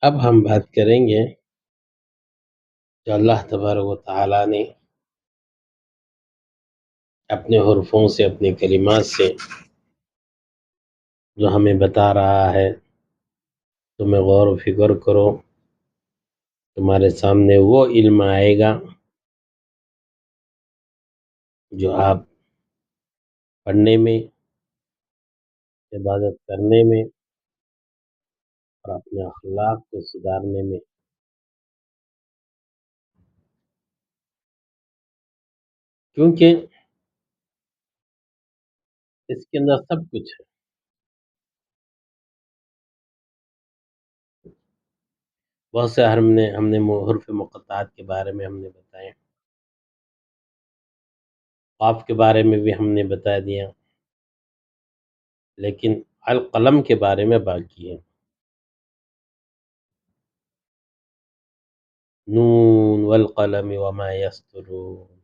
اب ہم بات کریں گے جو اللہ تبارک و تعالیٰ نے اپنے حروفوں سے، اپنے کلمات سے جو ہمیں بتا رہا ہے. تمہیں غور و فکر کرو، تمہارے سامنے وہ علم آئے گا جو آپ پڑھنے میں، عبادت کرنے میں اور اپنے اخلاق کو سدھارنے میں. کیونکہ اس کے اندر سب کچھ ہے. بہت سے ہم نے حروف مقطعات کے بارے میں ہم نے بتائے، قاف کے بارے میں بھی ہم نے بتا دیا، لیکن القلم کے بارے میں باقی ہے. نون والقلم وما یسطرون.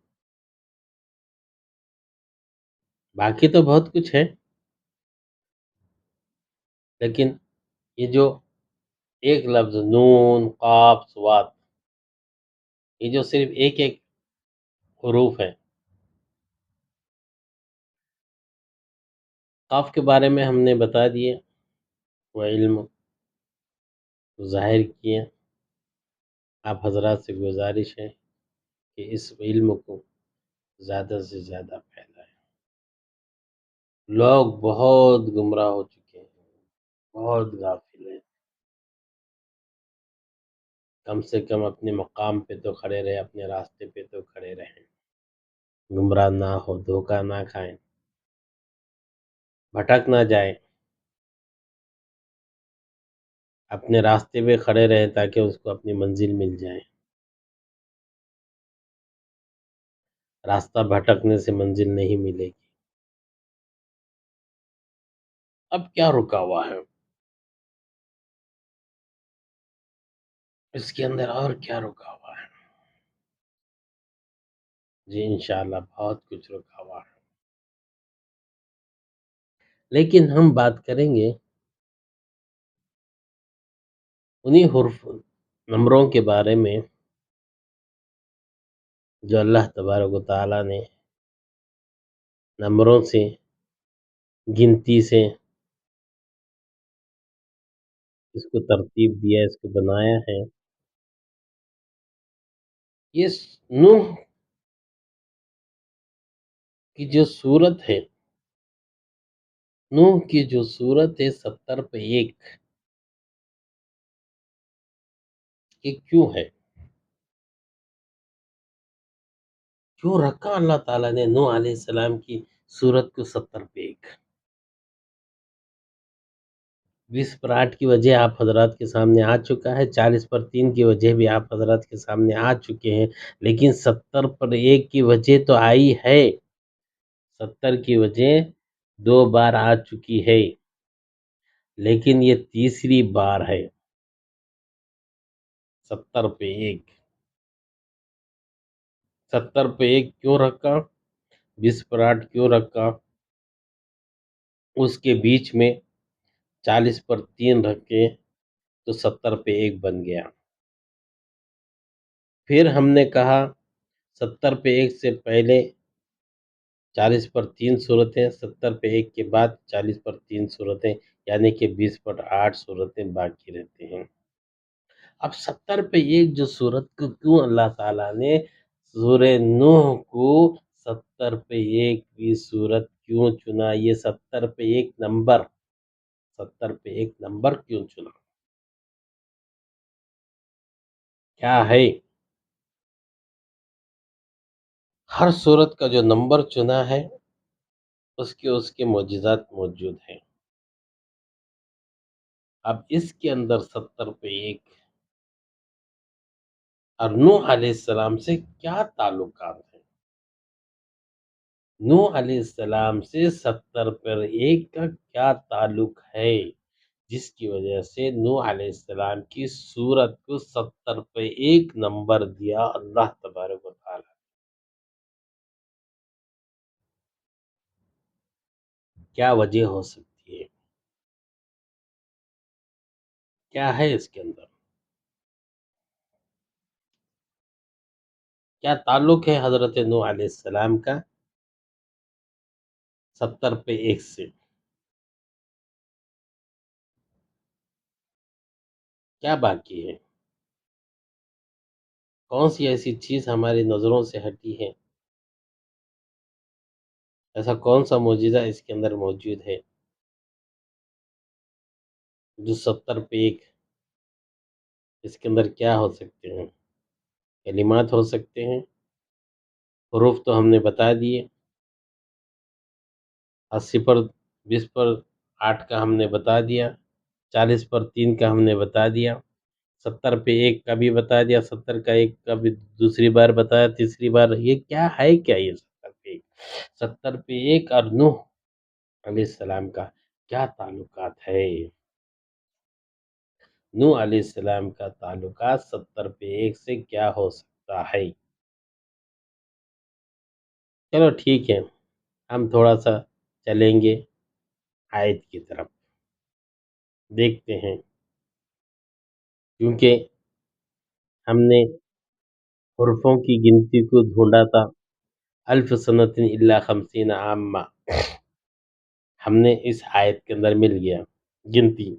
باقی تو بہت کچھ ہے، لیکن یہ جو ایک لفظ نون قاف صاد، یہ جو صرف ایک ایک حروف ہے. قاف کے بارے میں ہم نے بتا دیے، وہ علم ظاہر کیے. آپ حضرات سے گزارش ہے کہ اس علم کو زیادہ سے زیادہ پھیلائیں. لوگ بہت گمراہ ہو چکے ہیں، بہت غافل ہیں. کم سے کم اپنے مقام پہ تو کھڑے رہے، اپنے راستے پہ تو کھڑے رہیں، گمراہ نہ ہو، دھوکہ نہ کھائیں، بھٹک نہ جائیں. اپنے راستے پہ کھڑے رہیں تاکہ اس کو اپنی منزل مل جائے. راستہ بھٹکنے سے منزل نہیں ملے گی. اب کیا رکا ہوا ہے اس کے اندر، اور کیا رکا ہوا ہے؟ جی انشاءاللہ بہت کچھ رکا ہوا ہے، لیکن ہم بات کریں گے انہی حروف نمبروں کے بارے میں جو اللہ تبارک و تعالیٰ نے نمبروں سے، گنتی سے اس کو ترتیب دیا، اس کو بنایا ہے. یہ نوح کی جو صورت ہے، نوح کی جو صورت ہے 70 پہ 1، یہ کیوں ہے؟ کیوں رکھا اللہ تعالیٰ نے نوح علیہ السلام کی صورت کو 70 پہ 1؟ 20 پر 8 کی وجہ آپ حضرات کے سامنے آ چکا ہے، 40 پر 3 کی وجہ بھی آپ حضرات کے سامنے آ چکے ہیں، لیکن 70 پر 1 کی وجہ تو آئی ہے. 70 کی وجہ 2 بار آ چکی ہے، لیکن یہ تیسری بار ہے. 70 پہ 1، 70 پہ 1 کیوں رکھا؟ 20 پر 8 کیوں رکھا؟ اس کے بیچ میں 40 پر 3 رکھے تو 70 پہ 1 بن گیا. پھر ہم نے کہا 70 پہ 1 سے پہلے 40 پر 3 صورتیں، 70 پہ 1 کے بعد 40 پر 3 صورتیں، یعنی کہ 20 پر 8 صورتیں باقی رہتے ہیں. اب 70 پہ 1 جو صورت کو کیوں اللہ تعالیٰ نے سورہ نوح کو 70 پہ 1 صورت کیوں چنا؟ یہ 70 پہ 1 نمبر، 70 پہ 1 نمبر کیوں چنا؟ کیا ہے؟ ہر صورت کا جو نمبر چنا ہے اس کے معجزات موجود ہیں. اب اس کے اندر 70 پہ 1 اور نوح علیہ السلام سے کیا تعلقات ہیں؟ نوح علیہ السلام سے 70 پر 1 کا کیا تعلق ہے، جس کی وجہ سے نوح علیہ السلام کی صورت کو 70 پہ 1 نمبر دیا اللہ تبارک و تعالی؟ کیا وجہ ہو سکتی ہے؟ کیا ہے اس کے اندر؟ کیا تعلق ہے حضرت نوح علیہ السلام کا 70 پہ 1 سے؟ کیا باقی ہے؟ کون سی ایسی چیز ہماری نظروں سے ہٹی ہے؟ ایسا کون سا معجزہ اس کے اندر موجود ہے جو 70 پہ 1؟ اس کے اندر کیا ہو سکتے ہیں؟ کلمات ہو سکتے ہیں، حروف تو ہم نے بتا دیے، 80 پر 20 پر 8 کا ہم نے بتا دیا، 40 پر 3 کا ہم نے بتا دیا، 70 پہ 1 کا بھی بتا دیا، 70 کا 1 کا بھی دوسری بار بتایا، تیسری بار۔ یہ کیا ہے؟ کیا یہ 70 پہ 1؟ 70 پہ 1 اور نوح علیہ السلام کا کیا تعلقات ہے؟ نوح علیہ السلام کا تعلقات 70 پہ 1 سے کیا ہو سکتا ہے؟ چلو ٹھیک ہے، ہم تھوڑا سا چلیں گے آیت کی طرف، دیکھتے ہیں، کیونکہ ہم نے حروفوں کی گنتی کو ڈھونڈا تھا، الف سنۃ الا 50 عامہ، ہم نے اس آیت کے اندر مل گیا گنتی۔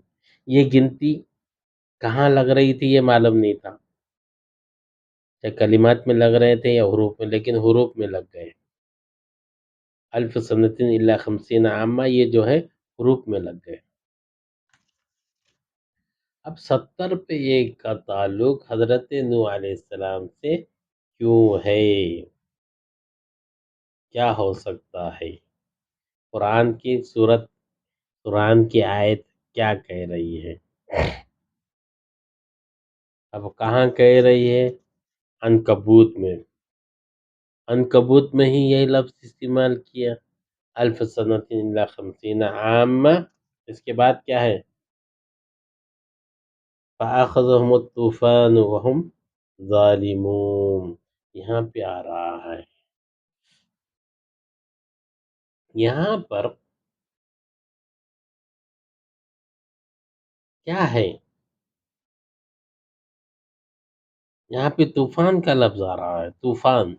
یہ گنتی کہاں لگ رہی تھی یہ معلوم نہیں تھا، چاہے کلمات میں لگ رہے تھے یا حروف میں، لیکن حروف میں لگ گئے۔ الف سنۃ الا 50 عامہ یہ جو ہے حروف میں لگ گئے۔ اب 70 پہ 1 کا تعلق حضرت نوح علیہ السلام سے کیوں ہے؟ کیا ہو سکتا ہے؟ قرآن کی صورت، قرآن کی آیت کیا کہہ رہی ہے؟ اب کہاں کہہ رہی ہے؟ عنکبوت میں، عنکبوت میں ہی یہی لفظ استعمال کیا، الف سنۃ الا 50 عامہ۔ اس کے بعد کیا ہے؟ فَأَخَذَهُمُ الطُّوفَانُ وَهُمْ ظَالِمُونَ، یہاں پہ آ رہا ہے۔ یہاں پر کیا ہے؟ یہاں پہ طوفان کا لفظ آ رہا ہے، طوفان۔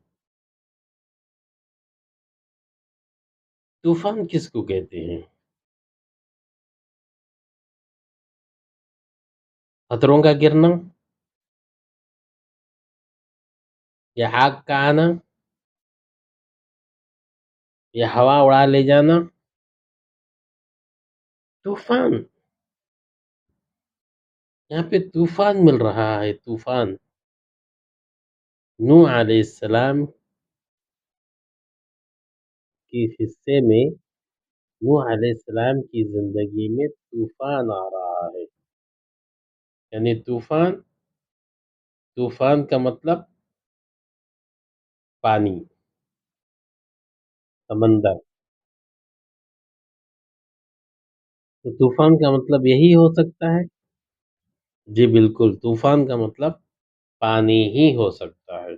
طوفان کس کو کہتے ہیں؟ پتھروں کا گرنا، یا آگ کا آنا، یا ہوا اڑا لے جانا؟ طوفان، یہاں پہ طوفان مل رہا ہے، طوفان۔ نوح علیہ السلام کی حصے میں، نوح علیہ السلام کی زندگی میں طوفان آ رہا ہے، یعنی طوفان، طوفان کا مطلب پانی، سمندر، تو طوفان کا مطلب یہی ہو سکتا ہے؟ جی بالکل، طوفان کا مطلب پانی ہی ہو سکتا ہے۔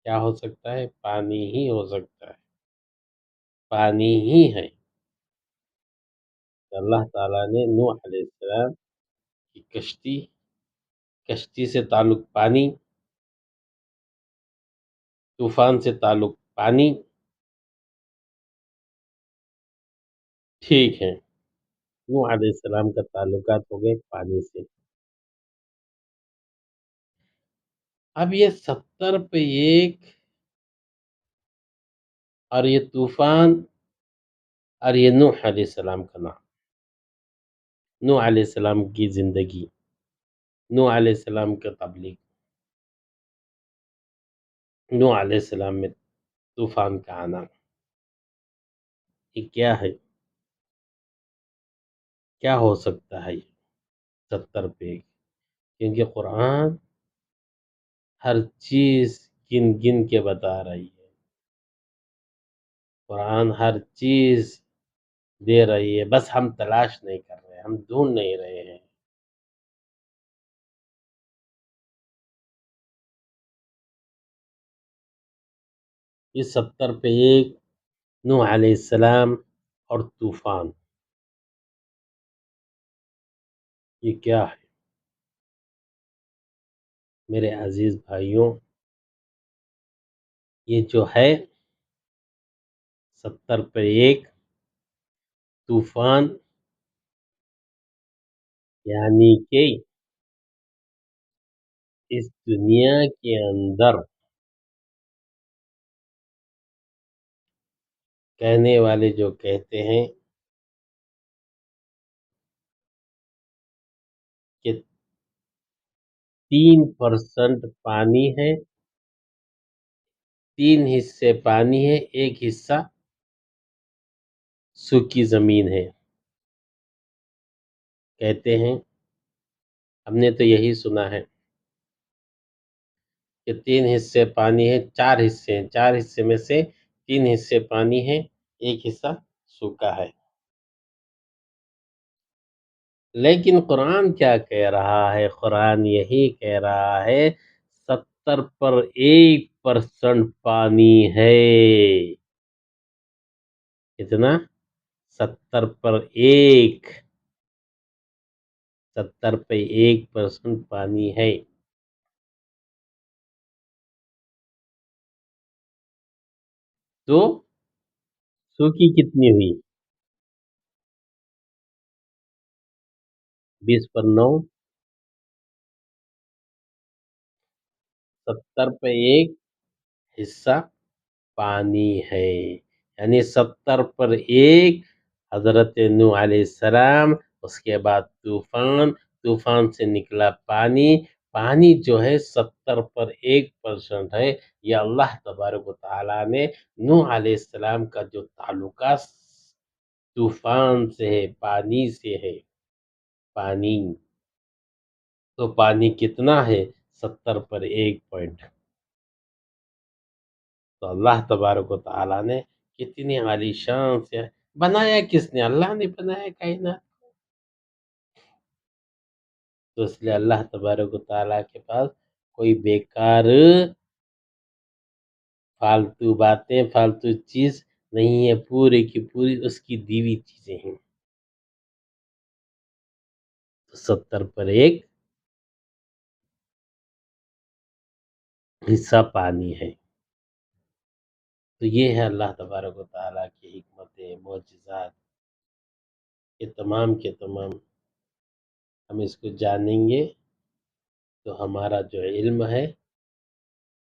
کیا ہو سکتا ہے؟ پانی ہی ہو سکتا ہے، پانی ہی ہے۔ اللہ تعالیٰ نے نوح علیہ السلام کی کشتی، کشتی سے تعلق پانی، طوفان سے تعلق پانی، ٹھیک ہے، نوح علیہ السلام کا تعلقات ہو گئے پانی سے۔ اب یہ 70 پہ 1 اور یہ طوفان اور یہ نوح علیہ السلام کا نام، نوح علیہ السلام کی زندگی، نوح علیہ السلام کا تبلیغ، نوح علیہ السلام میں طوفان کا آنا، یہ کیا ہے؟ کیا ہو سکتا ہے یہ 70 پہ 1؟ کیونکہ قرآن ہر چیز گن گن کے بتا رہی ہے، قرآن ہر چیز دے رہی ہے، بس ہم تلاش نہیں کر رہے، ہم ڈھونڈ نہیں رہے ہیں۔ یہ 70 پہ 1، نوح علیہ السلام اور طوفان، یہ کیا ہے؟ میرے عزیز بھائیوں، یہ جو ہے 70 پر 1 طوفان، یعنی کہ اس دنیا کے اندر کہنے والے جو کہتے ہیں کہ 3% پانی ہے، 3 حصے پانی ہے، 1 حصہ سوکھی زمین ہے، کہتے ہیں ہم نے تو یہی سنا ہے کہ 3 حصے پانی ہے، 4 حصے ہیں، 4 حصے میں سے 3 حصے پانی ہے، 1 حصہ سوکھا ہے۔ لیکن قرآن کیا کہہ رہا ہے؟ قرآن یہی کہہ رہا ہے 70 پر 1% پانی ہے۔ کتنا؟ 70 پر 1، 70 پہ 1% پانی ہے۔ تو سوکھی کتنی ہوئی؟ 20 پر 9، 70 پہ 1 حصہ پانی ہے، یعنی 70 پر 1 حضرت نوح علیہ السلام، اس کے بعد طوفان، طوفان سے نکلا پانی، پانی جو ہے 70 پر 1% ہے۔ یہ اللہ تبارک و تعالیٰ نے نوح علیہ السلام کا جو تعلقات طوفان سے ہے، پانی سے ہے، پانی تو پانی کتنا ہے؟ 70 پر 1 پوائنٹ۔ تو اللہ تبارک و تعالیٰ نے کتنی عالی شان سے بنایا، کس نے؟ اللہ نے بنایا کائنات۔ تو اس لیے اللہ تبارک و تعالیٰ کے پاس کوئی بیکار فالتو باتیں، فالتو چیز نہیں ہے، پوری کی پوری اس کی دی ہوئی چیزیں ہیں۔ تو 70 پر 1 حصہ پانی ہے۔ تو یہ ہے اللہ تبارک و تعالیٰ کی حکمتیں، معجزات، یہ تمام کے تمام ہم اس کو جانیں گے تو ہمارا جو علم ہے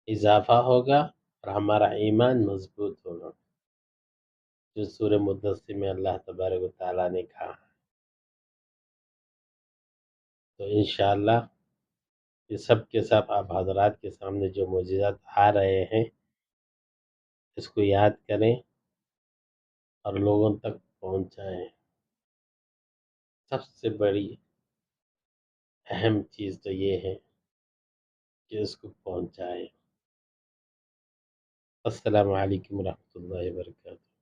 اضافہ ہوگا اور ہمارا ایمان مضبوط ہوگا، جو سورہ مدثر میں اللہ تبارک و تعالیٰ نے کہا۔ تو انشاءاللہ یہ سب کے سب آپ حضرات کے سامنے جو معجزات آ رہے ہیں اس کو یاد کریں اور لوگوں تک پہنچائیں۔ سب سے بڑی اہم چیز تو یہ ہے کہ اس کو پہنچائیں۔ السلام علیکم ورحمۃ اللہ وبرکاتہ۔